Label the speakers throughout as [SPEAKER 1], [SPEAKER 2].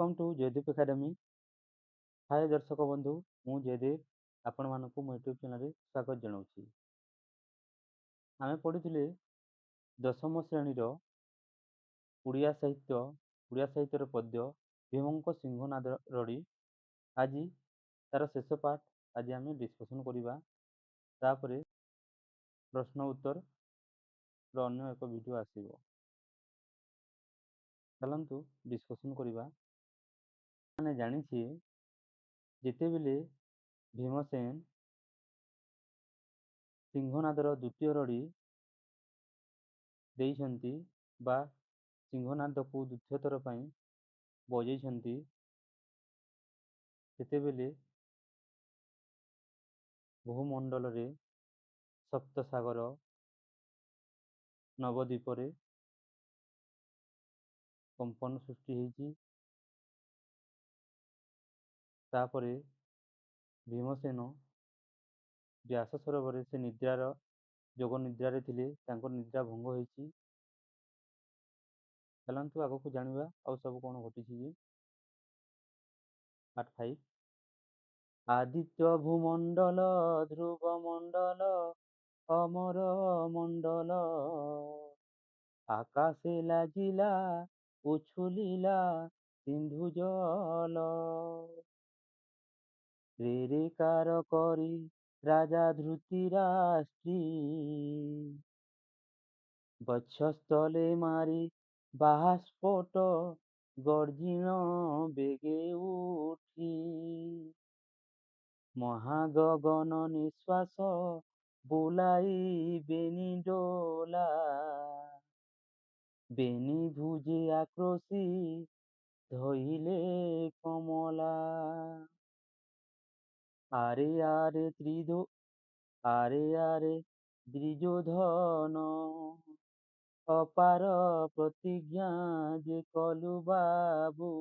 [SPEAKER 1] Welcome to Jaydeep academy. Hi ଦର୍ଶକ ବନ୍ଧୁ, ମୁଁ ଜୟଦୀପ ଆପଣମାନଙ୍କୁ ମୋ ୟୁଟ୍ୟୁବ୍ ଚ୍ୟାନେଲରେ ସ୍ୱାଗତ ଜଣାଉଛି। ଆମେ ପଢ଼ିଥିଲେ ଦଶମ ଶ୍ରେଣୀର ଓଡ଼ିଆ ସାହିତ୍ୟର ପଦ୍ୟ ଭୀମଙ୍କ ସିଂହନାଦ ରଡ଼ି। ଆଜି ତାର ଶେଷ ପାର୍ଟ ଆଜି ଆମେ ଡିସ୍କସନ୍ କରିବା। ତାପରେ ପ୍ରଶ୍ନ ଉତ୍ତରର ଅନ୍ୟ ଏକ ଭିଡ଼ିଓ ଆସିବ। ଚାଲନ୍ତୁ ଡିସ୍କସନ୍ କରିବା। ଆମେ ଜାଣିଛେ ଯେତେବେଳେ ଭୀମସେନ ସିଂହନାଦର ଦ୍ୱିତୀୟ ରଡ଼ି ଦେଇଛନ୍ତି ବା ସିଂହନାଦକୁ ଦ୍ୱିତୀୟ ଥର ପାଇଁ ବଜେଇଛନ୍ତି, ସେତେବେଳେ ଭୂମଣ୍ଡଳରେ ସପ୍ତସାଗର ନବଦ୍ୱୀପରେ କମ୍ପନ ସୃଷ୍ଟି ହେଇଛି। ତାପରେ ଭୀମସେନ ବ୍ୟାସ ସରୋବରରେ ସେ ଯୋଗ ନିଦ୍ରାରେ ଥିଲେ, ତାଙ୍କର ନିଦ୍ରା ଭଙ୍ଗ ହୋଇଛି। ଚାଲନ୍ତୁ ଆଗକୁ ଜାଣିବା ଆଉ ସବୁ କ'ଣ ଘଟିଛି ଯେ। ପାର୍ଟ 5। ଆଦିତ୍ୟ ଭୂମଣ୍ଡଳ ଧ୍ରୁବ ମଣ୍ଡଳ ଅମର ମଣ୍ଡଳ, ଆକାଶେ ଲାଗିଲା ଉଛୁଳିଲା ସିନ୍ଧୁ ଜଳ। ରେ ରେ କାର କରି রাজা ধৃতরাষ্ট্রী, বক্ষস্থলে মারি বাষ্পট গর্জিন বেগে উঠি। মহাগগন নিঃশ্বাস বুলাই বেনি ডোলা, বেনি ভুজে আক্রোশী ধইলে কমলা। আরে আরে দ্বিজোধন, অপার প্রতিজ্ঞা যে কলু বাবু।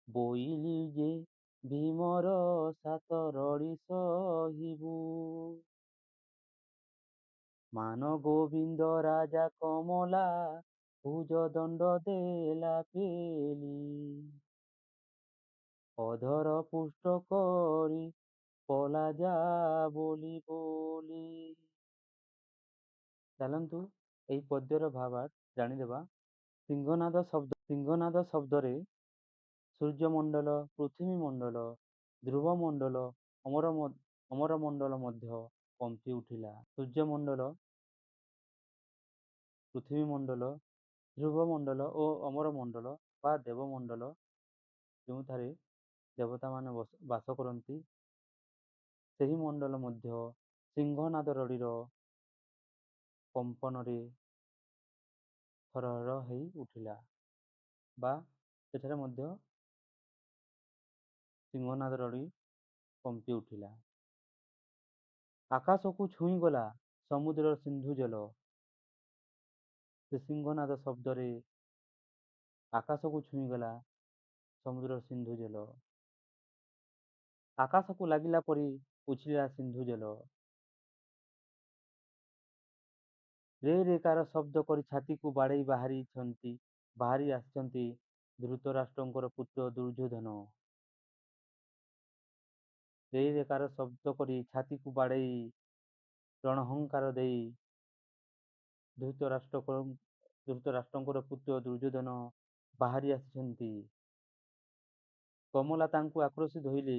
[SPEAKER 1] বইলি যে ভীমর সাত রড়ি সহিবু। মান গোবিন্দ রাজা কমলা, ভুজ দণ্ড দেলা পেলি। অধর পুষ্ট করি পলা যা বলি বলি। ଚାଲନ୍ତୁ ଏହି ପଦ୍ୟର ଭାବାର୍ଥ ଜାଣିଦେବା। ସିଂହନାଦ ଶବ୍ଦରେ ସୂର୍ଯ୍ୟମଣ୍ଡଳ, ପୃଥିବୀମଣ୍ଡଳ, ଧ୍ରୁବମଣ୍ଡଳ, ଅମରମଣ୍ଡଳ ମଧ୍ୟ କମ୍ପି ଉଠିଲା। ସୂର୍ଯ୍ୟମଣ୍ଡଳ, ପୃଥିବୀମଣ୍ଡଳ, ଧ୍ରୁବମଣ୍ଡଳ ଓ ଅମରମଣ୍ଡଳ ବା ଦେବମଣ୍ଡଳ, ଯେଉଁଠାରେ ଦେବତାମାନେ ବାସ କରନ୍ତି, ସେହି ମଣ୍ଡଳ ମଧ୍ୟ ସିଂହନାଦ ରଡ଼ିର କମ୍ପନରେ ଥରହର ହେଇ ଉଠିଲା ବା ସେଠାରେ ମଧ୍ୟ ସିଂହନାଦ ରଡ଼ି କମ୍ପି ଉଠିଲା। ଆକାଶକୁ ଛୁଇଁଗଲା ସମୁଦ୍ରର ସିନ୍ଧୁ ଜଳ। ସେ ସିଂହନାଦ ଶବ୍ଦରେ ଆକାଶକୁ ଛୁଇଁଗଲା ସମୁଦ୍ରର ସିନ୍ଧୁ ଜଳ। ଆକାଶକୁ ଲାଗିଲା ପରି ଉଛିଳିଲା ସିନ୍ଧୁ ଜଳ। ରେ ରେ କାର ଶବ୍ଦ କରି ଛାତିକୁ ବାଡ଼େଇ ବାହାରି ଆସିଛନ୍ତି ଧୃତରାଷ୍ଟ୍ରଙ୍କର ପୁତ୍ର ଦୁର୍ଯ୍ୟୋଧନ। ରେ ରେ କାର ଶବ୍ଦ କରି ଛାତିକୁ ବାଡ଼େଇ ରଣହଙ୍କାର ଦେଇ ଧୃତରାଷ୍ଟ୍ରଙ୍କର ପୁତ୍ର ଦୁର୍ଯ୍ୟୋଧନ ବାହାରି ଆସିଛନ୍ତି। କମଲା ତାଙ୍କୁ ଆକ୍ରୋଶୀ ଧଇଲେ।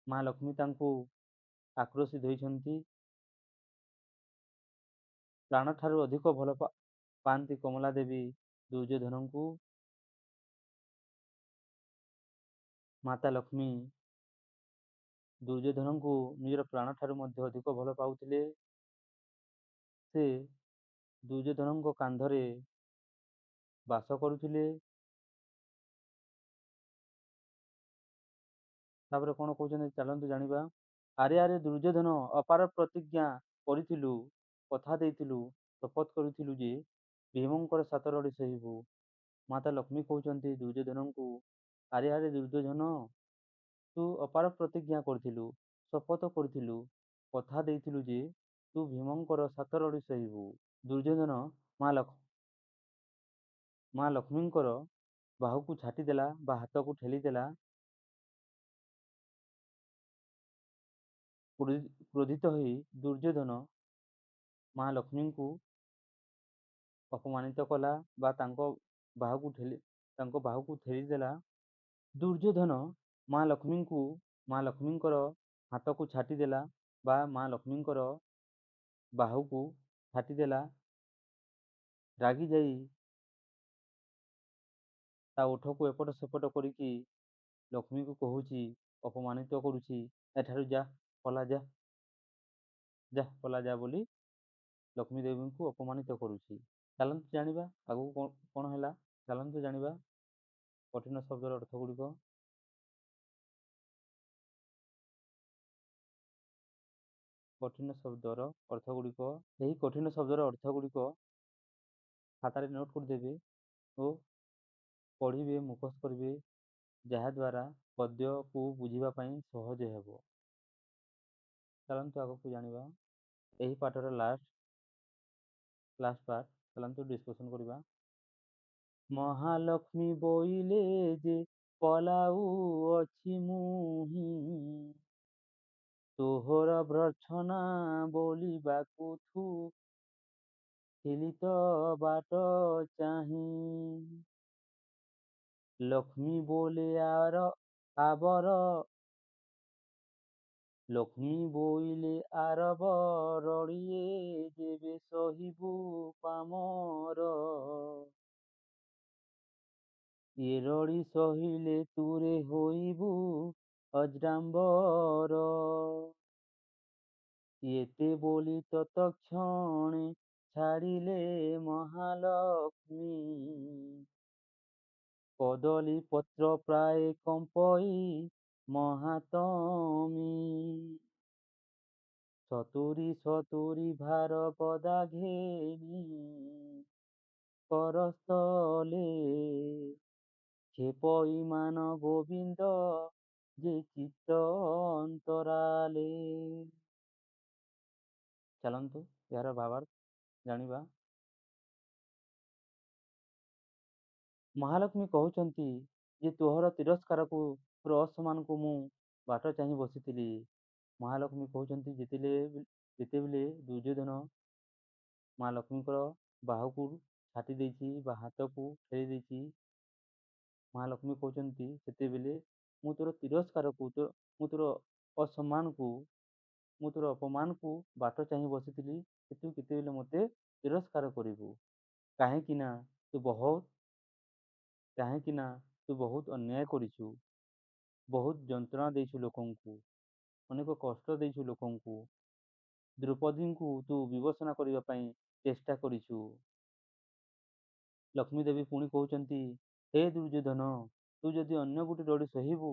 [SPEAKER 1] ମା ଲକ୍ଷ୍ମୀ ତାଙ୍କୁ ଆକ୍ରୋଶୀ ଧୋଇଛନ୍ତି। ପ୍ରାଣଠାରୁ ଅଧିକ ଭଲ ପାଆନ୍ତି କମଲା ଦେବୀ ଦୁର୍ଯ୍ୟୋଧନଙ୍କୁ। ମାତା ଲକ୍ଷ୍ମୀ ଦୁର୍ଯ୍ୟୋଧନଙ୍କୁ ନିଜର ପ୍ରାଣଠାରୁ ମଧ୍ୟ ଅଧିକ ଭଲ ପାଉଥିଲେ। ସେ ଦୁର୍ଯ୍ୟୋଧନଙ୍କ କାନ୍ଧରେ ବାସ କରୁଥିଲେ। ତାପରେ କ'ଣ କହୁଛନ୍ତି ଚାଲନ୍ତୁ ଜାଣିବା। ଆରେ ଆରେ ଦୁର୍ଯ୍ୟୋଧନ, ଅପାର ପ୍ରତିଜ୍ଞା କରିଥିଲୁ, କଥା ଦେଇଥିଲୁ, ଶପଥ କରିଥିଲୁ ଯେ ଭୀମଙ୍କର ସାତ ରଡ଼ି ସହିବୁ। ମାତା ଲକ୍ଷ୍ମୀ କହୁଛନ୍ତି ଦୁର୍ଯ୍ୟୋଧନଙ୍କୁ, ଆରେ ଆରେ ଦୁର୍ଯ୍ୟୋଧନ, ତୁ ଅପାର ପ୍ରତିଜ୍ଞା କରିଥିଲୁ, ଶପଥ କରିଥିଲୁ, କଥା ଦେଇଥିଲୁ ଯେ ତୁ ଭୀମଙ୍କର ସାତ ରଡ଼ି ସହିବୁ। ଦୁର୍ଯ୍ୟୋଧନ ମା ଲକ୍ଷ୍ମୀଙ୍କର ବାହୁକୁ ଛାଟିଦେଲା ବା ହାତକୁ ଠେଲିଦେଲା। କ୍ରୋଧିତ ହୋଇ ଦୁର୍ଯ୍ୟୋଧନ ମା ଲକ୍ଷ୍ମୀଙ୍କୁ ଅପମାନିତ କଲା ବା ତାଙ୍କ ବାହୁକୁ ଠେଲିଦେଲା। ଦୁର୍ଯ୍ୟୋଧନ ମା ଲକ୍ଷ୍ମୀଙ୍କର ହାତକୁ ଛାଟିଦେଲା ବା ମା ଲକ୍ଷ୍ମୀଙ୍କର ବାହୁକୁ ଛାଟିଦେଲା। ରାଗି ଯାଇ ତା ଓଠକୁ ଏପଟ ସେପଟ କରିକି ଲକ୍ଷ୍ମୀଙ୍କୁ କହୁଛି, ଅପମାନିତ କରୁଛି, ଏଠାରୁ ଯା, ପଲା ଯା, ଯା ପଲା ଯା ବୋଲି ଲକ୍ଷ୍ମୀ ଦେବୀଙ୍କୁ ଅପମାନିତ କରୁଛି। ଚାଲନ୍ତୁ ଜାଣିବା ଆଗକୁ କଣ ହେଲା। ଚାଲନ୍ତୁ ଜାଣିବା କଠିନ ଶବ୍ଦର ଅର୍ଥ ଗୁଡ଼ିକ। କଠିନ ଶବ୍ଦର ଅର୍ଥ ଗୁଡ଼ିକ, ଏହି କଠିନ ଶବ୍ଦର ଅର୍ଥ ଗୁଡ଼ିକ ଖାତାରେ ନୋଟ୍ କରିଦେବେ ଓ ପଢ଼ିବେ, ମୁଖସ୍ଥ କରିବେ, ଯାହାଦ୍ୱାରା ପଦ୍ୟକୁ ବୁଝିବା ପାଇଁ ସହଜ ହେବ। ଚାଲନ୍ତୁ ଆଗକୁ ଜାଣିବା ଏହି ପାଠର ଲାଷ୍ଟ ପାର୍ଟ। ଚାଲନ୍ତୁ ଡିସ୍କସନ୍ କରିବା। ମହାଲକ୍ଷ୍ମୀ ବୋଇଲେ ଯେ ପଲାଉଅଛି ମୁହିଁ, ତୋହର ଭର୍ତ୍ସନା ବୋଲିବାକୁ ଥିଲି ତ ବାଟ ଚାହିଁ। ଲକ୍ଷ୍ମୀ ବୋଇଲେ ଆରବ ରଡ଼ିଏ, ଯେବେ ସହିବୁ ପାମର। ଏ ରଡ଼ି ସହିଲେ ତୁରେ ହୋଇବୁ ଅଜରାମ୍ବର। ଏତେ ବୋଲି ତତକ୍ଷଣେ ଛାଡ଼ିଲେ ମହାଲକ୍ଷ୍ମୀ, କଦଳୀ ପତ୍ର ପ୍ରାୟ କମ୍ପଇ ମହାତମୀ। ସତୁରି ଭାର ଗଦା ଘେନି କରସ୍ଥଲେ, କ୍ଷେପଇ ମାନ ଗୋବିନ୍ଦ ଯେ ଚିତ୍ତ ଅନ୍ତରାଲେ। ଚାଲନ୍ତୁ ଏହାର ଭାବାର୍ଥ ଜାଣିବା। ମହାଲକ୍ଷ୍ମୀ କହୁଛନ୍ତି ଯେ ତୋହର ତିରସ୍କାରକୁ, ତୋର ଅସମ୍ମାନକୁ ମୁଁ ବାଟ ଚାହିଁ ବସିଥିଲି। ମହାଲକ୍ଷ୍ମୀ କହୁଛନ୍ତି ଯେତେବେଳେ ଦୁର୍ଯ୍ୟୋଧନ ମା ଲକ୍ଷ୍ମୀଙ୍କର ବାହୁକୁ ଛାଟି ଦେଇଛି ବା ହାତକୁ ଠେଲି ଦେଇଛି, ମହାଲକ୍ଷ୍ମୀ କହୁଛନ୍ତି ସେତେବେଳେ ମୁଁ ତୋର ତିରସ୍କାରକୁ, ମୁଁ ତୋର ଅସମ୍ମାନକୁ, ମୁଁ ତୋର ଅପମାନକୁ ବାଟ ଚାହିଁ ବସିଥିଲି, ତୁ କେତେବେଳେ ମୋତେ ତିରସ୍କାର କରିବୁ। କାହିଁକି ନା ତୁ ବହୁତ ଅନ୍ୟାୟ କରିଛୁ, ବହୁତ ଯନ୍ତ୍ରଣା ଦେଇଛୁ ଲୋକଙ୍କୁ, ଅନେକ କଷ୍ଟ ଦେଇଛୁ ଲୋକଙ୍କୁ। ଦ୍ରୌପଦୀଙ୍କୁ ତୁ ବିବସନା କରିବା ପାଇଁ ଚେଷ୍ଟା କରିଛୁ। ଲକ୍ଷ୍ମୀ ଦେବୀ ପୁଣି କହୁଛନ୍ତି, ହେ ଦୁର୍ଯ୍ୟୋଧନ, ତୁ ଯଦି ଅନ୍ୟ ଗୋଟେ ରଡ଼ି ସହିବୁ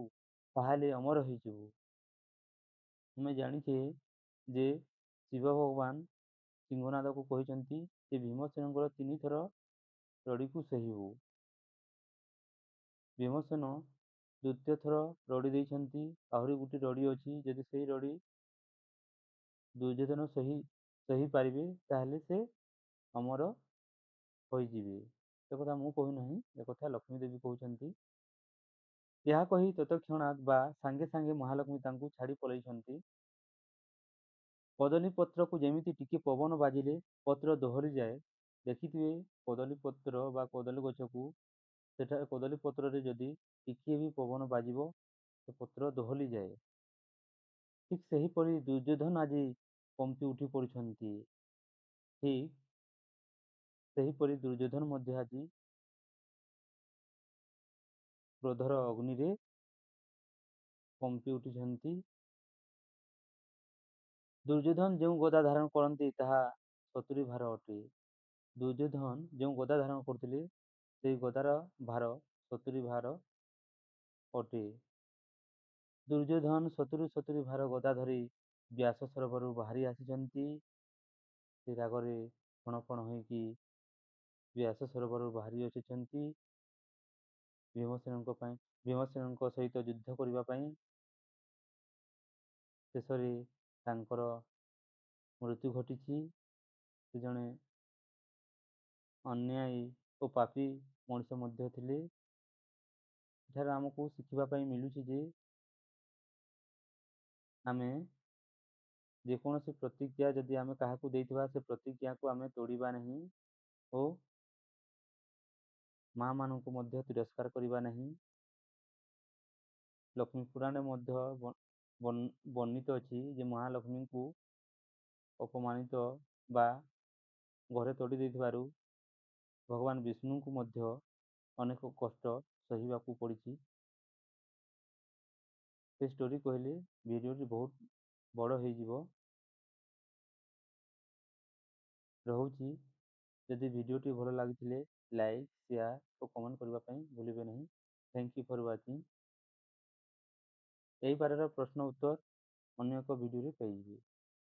[SPEAKER 1] ତାହେଲେ ଅମର ହେଇଯିବୁ। ଆମେ ଜାଣିଛେ ଯେ ଶିବ ଭଗବାନ ସିଂହନାଦକୁ କହିଛନ୍ତି ଯେ ଭୀମସେନଙ୍କର 3 ଥର ରଡ଼ିକୁ ସହିବୁ। ଭୀମସେନ ଦ୍ୱିତୀୟ ଥର ରଡ଼ି ଦେଇଛନ୍ତି। ଆହୁରି ଗୋଟେ ରଡ଼ି ଅଛି, ଯଦି ସେଇ ରଡ଼ି ଦୁର୍ଯ୍ୟୋଧନ ସହିପାରିବେ ତାହେଲେ ସେ ଅମର ହୋଇଯିବେ। ଏକଥା ମୁଁ କହୁନାହିଁ, ଏକଥା ଲକ୍ଷ୍ମୀ ଦେବୀ କହୁଛନ୍ତି। ଏହା କହି ତତ୍କ୍ଷଣାତ୍ ବା ସାଙ୍ଗେ ସାଙ୍ଗେ ମହାଲକ୍ଷ୍ମୀ ତାଙ୍କୁ ଛାଡ଼ି ପଳାଇଛନ୍ତି। କଦଳୀ ପତ୍ରକୁ ଯେମିତି ଟିକେ ପବନ ବାଜିଲେ ପତ୍ର ଦୋହଲିଯାଏ। ଦେଖିଥିବେ କଦଳୀ ପତ୍ର ବା କଦଳୀ ଗଛକୁ, ସେଠାରେ କଦଳୀ ପତ୍ରରେ ଯଦି ଟିକିଏ ବି ପବନ ବାଜିବ ସେ ପତ୍ର ଦୋହଲିଯାଏ। ଠିକ୍ ସେହିପରି ଦୁର୍ଯ୍ୟୋଧନ ଆଜି କମ୍ପି ଉଠି ପଡ଼ିଛନ୍ତି। ଠିକ୍ ସେହିପରି ଦୁର୍ଯ୍ୟୋଧନ ମଧ୍ୟ ଆଜି କ୍ରୋଧର ଅଗ୍ନିରେ କମ୍ପି ଉଠିଛନ୍ତି। ଦୁର୍ଯ୍ୟୋଧନ ଯେଉଁ ଗଦା ଧାରଣ କରନ୍ତି ତାହା 70 ଭାର ଅଟେ। ଦୁର୍ଯ୍ୟୋଧନ ଯେଉଁ ଗଦା ଧାରଣ କରୁଥିଲେ ସେହି ଗଦାର ଭାର 70 ଭାର ଅଟେ। ଦୁର୍ଯ୍ୟୋଧନ 70 ଭାର ଗଦା ଧରି ବ୍ୟାସ ସରୋବରରୁ ବାହାରି ଆସିଛନ୍ତି। ସେ ରାଗରେ ଫଣ ଫଣ ହୋଇକି ବ୍ୟାସ ସରୋବରରୁ ବାହାରି ଆସିଛନ୍ତି ଭୀମସେନଙ୍କ ସହିତ ଯୁଦ୍ଧ କରିବା ପାଇଁ। ଶେଷରେ ତାଙ୍କର ମୃତ୍ୟୁ ଘଟିଛି। ସେ ଜଣେ ଅନ୍ୟାୟୀ ଓ ପାପୀ ମଣିଷ ମଧ୍ୟ ଥିଲେ। ଏଠାରେ ଆମକୁ ଶିଖିବା ପାଇଁ ମିଳୁଛି ଯେ ଆମେ ଯେକୌଣସି ପ୍ରତିକ୍ରିୟା ଯଦି ଆମେ କାହାକୁ ଦେଇଥିବା ସେ ପ୍ରତିକ୍ରିୟାକୁ ଆମେ ତୋଡ଼ିବା ନାହିଁ ଓ ମା'ମାନଙ୍କୁ ମଧ୍ୟ ତିରସ୍କାର କରିବା ନାହିଁ। ଲକ୍ଷ୍ମୀ ପୁରାଣରେ ମଧ୍ୟ ବର୍ଣ୍ଣିତ ଅଛି ଯେ ମହାଲକ୍ଷ୍ମୀଙ୍କୁ ଅପମାନିତ ବା ଘରେ ତୋଡ଼ି ଦେଇଥିବାରୁ ଭଗବାନ ବିଷ୍ଣୁଙ୍କୁ ମଧ୍ୟ ଅନେକ କଷ୍ଟ ସହିବାକୁ ପଡ଼ିଛି। ସେ ଷ୍ଟୋରି କହିଲେ ଭିଡ଼ିଓଟି ବହୁତ ବଡ଼ ହେଇଯିବ। ରହୁଛି, ଯଦି ଭିଡ଼ିଓଟି ଭଲ ଲାଗିଥିଲେ ଲାଇକ୍, ସେୟାର ଓ କମେଣ୍ଟ କରିବା ପାଇଁ ଭୁଲିବେ ନାହିଁ। Thank you for watching. ଏହି ପାରିର ପ୍ରଶ୍ନ ଉତ୍ତର ଅନ୍ୟ ଏକ ଭିଡ଼ିଓରେ ପାଇଯିବେ।